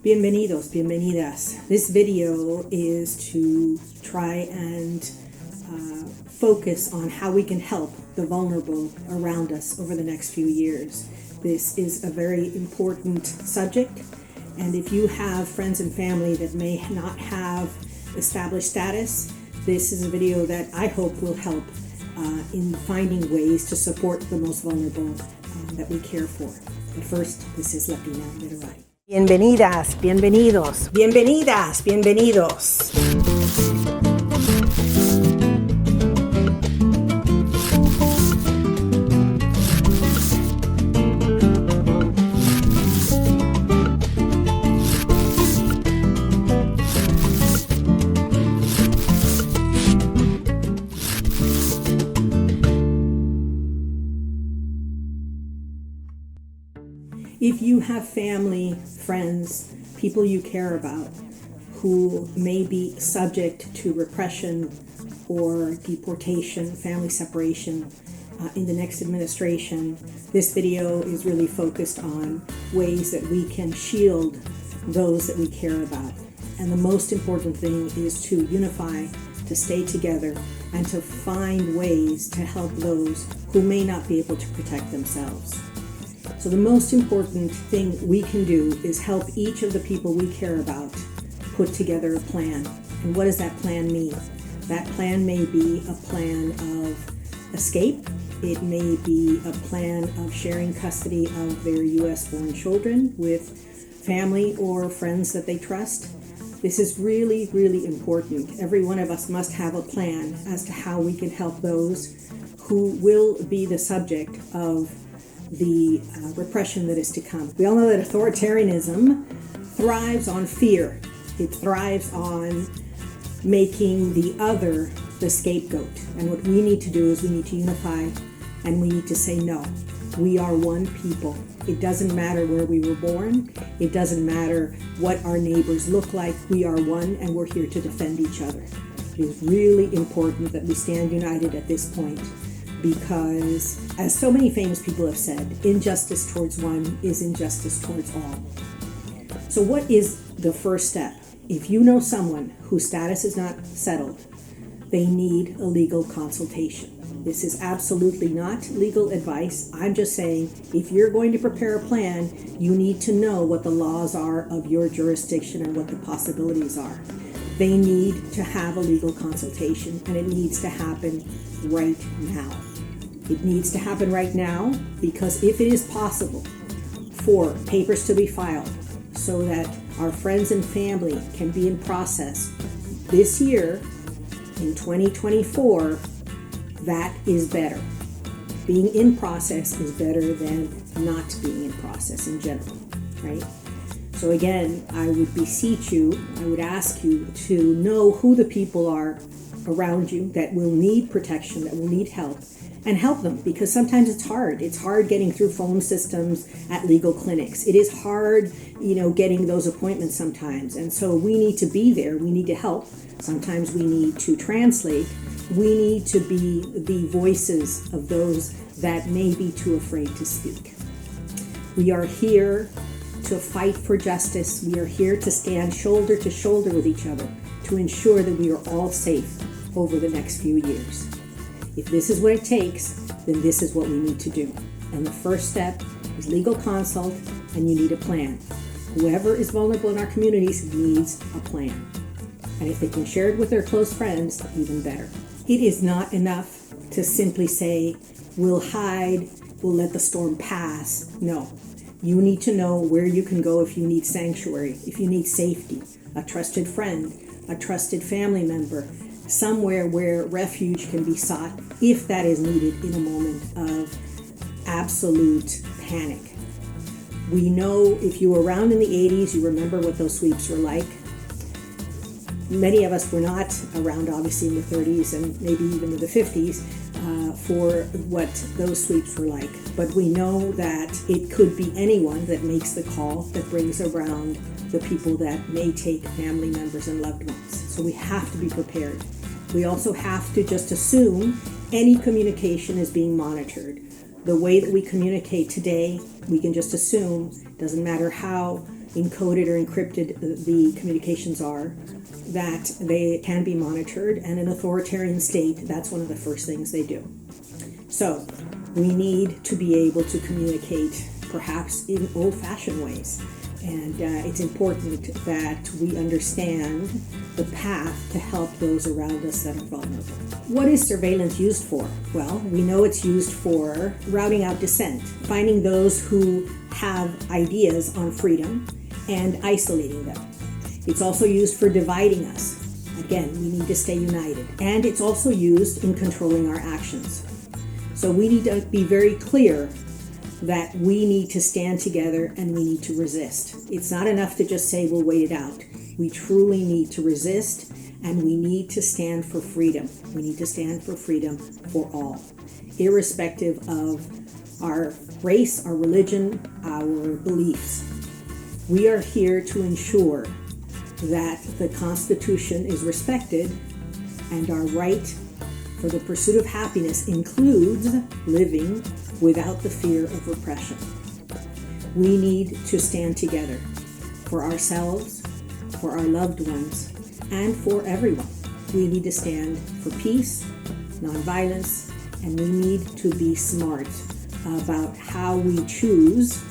Bienvenidos, bienvenidas. This video is to try and focus on how we can help the vulnerable around us over the next few years. This is a very important subject, and if you have friends and family that may not have established status, this is a video that I hope will help in finding ways to support the most vulnerable that we care for. But first, this is Latina Literary. Bienvenidas, bienvenidos, bienvenidas, bienvenidos. If you have family, friends, people you care about who may be subject to repression or deportation, family separation in the next administration, this video is really focused on ways that we can shield those that we care about. And the most important thing is to unify, to stay together, and to find ways to help those who may not be able to protect themselves. So the most important thing we can do is help each of the people we care about put together a plan. And what does that plan mean? That plan may be a plan of escape. It may be a plan of sharing custody of their U.S.-born children with family or friends that they trust. This is really, really important. Every one of us must have a plan as to how we can help those who will be the subject of the repression that is to come. We all know that authoritarianism thrives on fear. It thrives on making the other the scapegoat. And what we need to do is we need to unify and we need to say no. We are one people. It doesn't matter where we were born. It doesn't matter what our neighbors look like. We are one and we're here to defend each other. It is really important that we stand united at this point, because as so many famous people have said, injustice towards one is injustice towards all. So what is the first step? If you know someone whose status is not settled, they need a legal consultation. This is absolutely not legal advice. I'm just saying, if you're going to prepare a plan, you need to know what the laws are of your jurisdiction and what the possibilities are. They need to have a legal consultation, and it needs to happen right now. It needs to happen right now because if it is possible for papers to be filed so that our friends and family can be in process this year, in 2024, that is better. Being in process is better than not being in process in general, right? So again, I would beseech you, I would ask you to know who the people are around you that will need protection, that will need help, and help them, because sometimes it's hard. It's hard getting through phone systems at legal clinics. It is hard, getting those appointments sometimes. And so we need to be there. We need to help. Sometimes we need to translate. We need to be the voices of those that may be too afraid to speak. We are here to fight for justice. We are here to stand shoulder to shoulder with each other to ensure that we are all safe over the next few years. If this is what it takes, then this is what we need to do. And the first step is legal consult, and you need a plan. Whoever is vulnerable in our communities needs a plan. And if they can share it with their close friends, even better. It is not enough to simply say, we'll hide, we'll let the storm pass. No. You need to know where you can go if you need sanctuary, if you need safety, a trusted friend, a trusted family member, somewhere where refuge can be sought if that is needed in a moment of absolute panic. We know if you were around in the 80s, you remember what those sweeps were like. Many of us were not around, obviously, in the 30s and maybe even in the 50s for what those sweeps were like. But we know that it could be anyone that makes the call that brings around the people that may take family members and loved ones. So we have to be prepared. We also have to just assume any communication is being monitored. The way that we communicate today, we can just assume, doesn't matter how encoded or encrypted the communications are, that they can be monitored, and an authoritarian state, that's one of the first things they do. So we need to be able to communicate perhaps in old-fashioned ways. And it's important that we understand the path to help those around us that are vulnerable. What is surveillance used for? Well, we know it's used for routing out dissent, finding those who have ideas on freedom and isolating them. It's also used for dividing us. Again, we need to stay united. And it's also used in controlling our actions. So we need to be very clear that we need to stand together and we need to resist. It's not enough to just say we'll wait it out. We truly need to resist, and we need to stand for freedom. We need to stand for freedom for all, irrespective of our race, our religion, our beliefs. We are here to ensure that the Constitution is respected, and our right for the pursuit of happiness includes living without the fear of repression. We need to stand together for ourselves, for our loved ones, and for everyone. We need to stand for peace, nonviolence, and we need to be smart about how we choose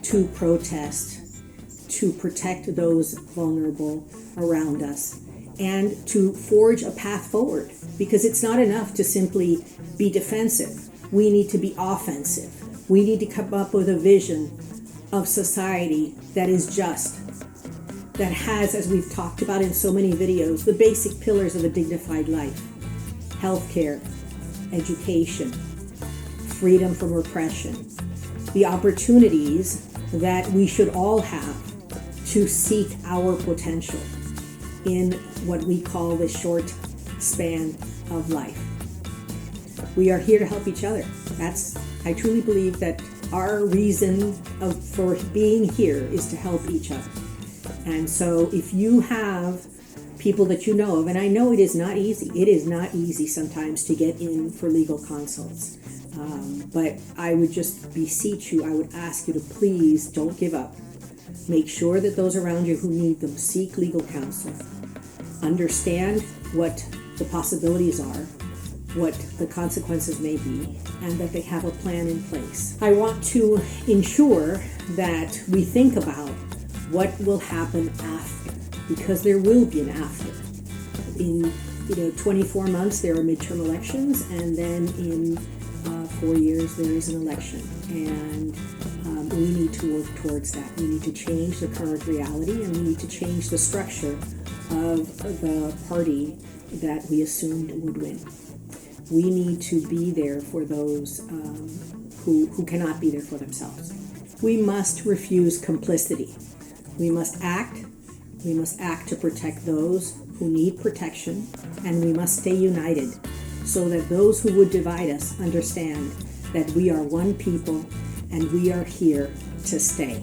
to protest, to protect those vulnerable around us, and to forge a path forward. Because it's not enough to simply be defensive. We need to be offensive. We need to come up with a vision of society that is just, that has, as we've talked about in so many videos, the basic pillars of a dignified life: healthcare, education, freedom from repression, the opportunities that we should all have to seek our potential in what we call the short span of life. We are here to help each other. I truly believe that our reason for being here is to help each other. And so if you have people that you know of, and I know it is not easy sometimes to get in for legal consults, but I would just beseech you, I would ask you to please don't give up. Make sure that those around you who need them seek legal counsel. Understand what the possibilities are, what the consequences may be, and that they have a plan in place. I want to ensure that we think about what will happen after, because there will be an after. In 24 months there are midterm elections, and then in 4 years there is an election, and we need to work towards that. We need to change the current reality, and we need to change the structure of the party that we assumed would win. We need to be there for those who cannot be there for themselves. We must refuse complicity. We must act to protect those who need protection, and we must stay united so that those who would divide us understand that we are one people and we are here to stay.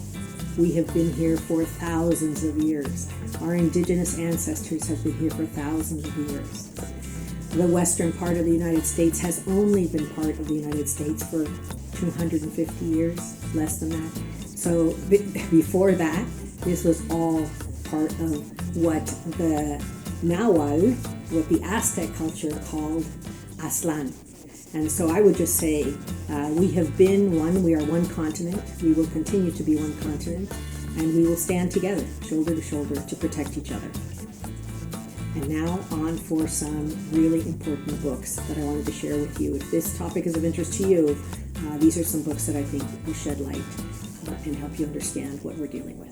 We have been here for thousands of years. Our indigenous ancestors have been here for thousands of years. The western part of the United States has only been part of the United States for 250 years, less than that. So before that, this was all part of what the Nahuatl, what the Aztec culture called Aztlán. And so I would just say, we have been one, we are one continent, we will continue to be one continent, and we will stand together, shoulder to shoulder, to protect each other. And now on for some really important books that I wanted to share with you. If this topic is of interest to you, these are some books that I think will shed light and help you understand what we're dealing with.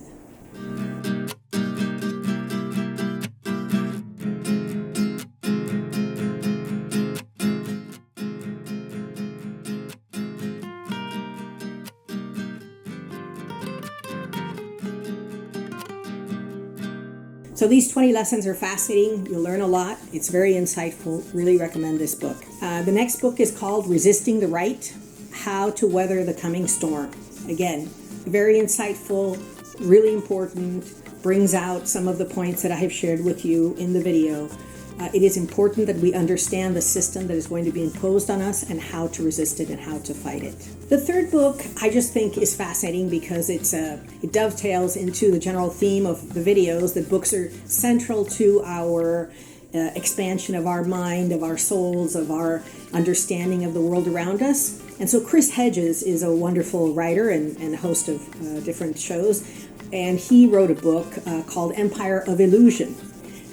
So these 20 lessons are fascinating. You'll learn a lot. It's very insightful. Really recommend this book. The next book is called Resisting the Right: How to Weather the Coming Storm. Again, very insightful, really important, brings out some of the points that I have shared with you in the video. It is important that we understand the system that is going to be imposed on us and how to resist it and how to fight it. The third book I just think is fascinating because it dovetails into the general theme of the videos that books are central to our expansion of our mind, of our souls, of our understanding of the world around us. And so Chris Hedges is a wonderful writer and host of different shows, and he wrote a book called Empire of Illusion: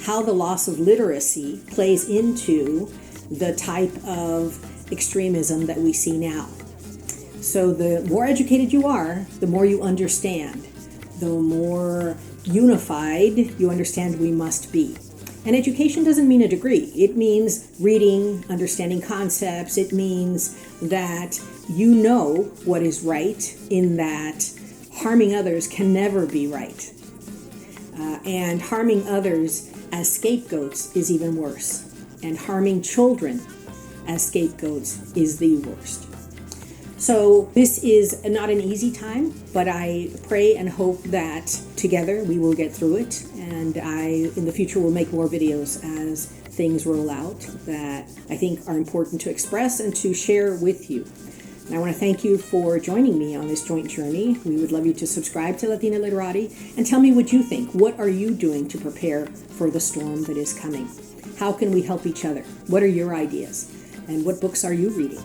How the Loss of Literacy Plays into the Type of Extremism that we see now. So the more educated you are, the more you understand, the more unified you understand we must be. And education doesn't mean a degree. It means reading, understanding concepts. It means that you know what is right, in that harming others can never be right. And harming others as scapegoats is even worse. And harming children as scapegoats is the worst. So this is not an easy time, but I pray and hope that together we will get through it. And in the future, will make more videos as things roll out that I think are important to express and to share with you. And I want to thank you for joining me on this joint journey. We would love you to subscribe to Latina Literati and tell me what you think. What are you doing to prepare for the storm that is coming? How can we help each other? What are your ideas? And what books are you reading?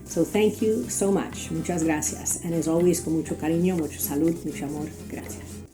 So thank you so much. Muchas gracias. And as always, con mucho cariño, mucho salud, mucho amor. Gracias.